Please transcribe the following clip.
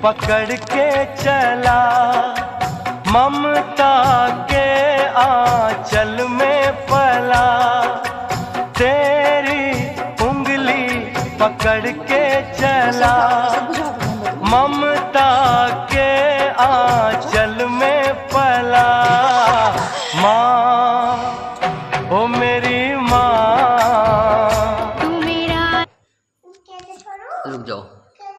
पकड़ के चला, ममता के आंचल में पला, तेरी उंगली पकड़ के चला, ममता के आंचल में पला। माँ, ओ मेरी माँ। रुक जाओ।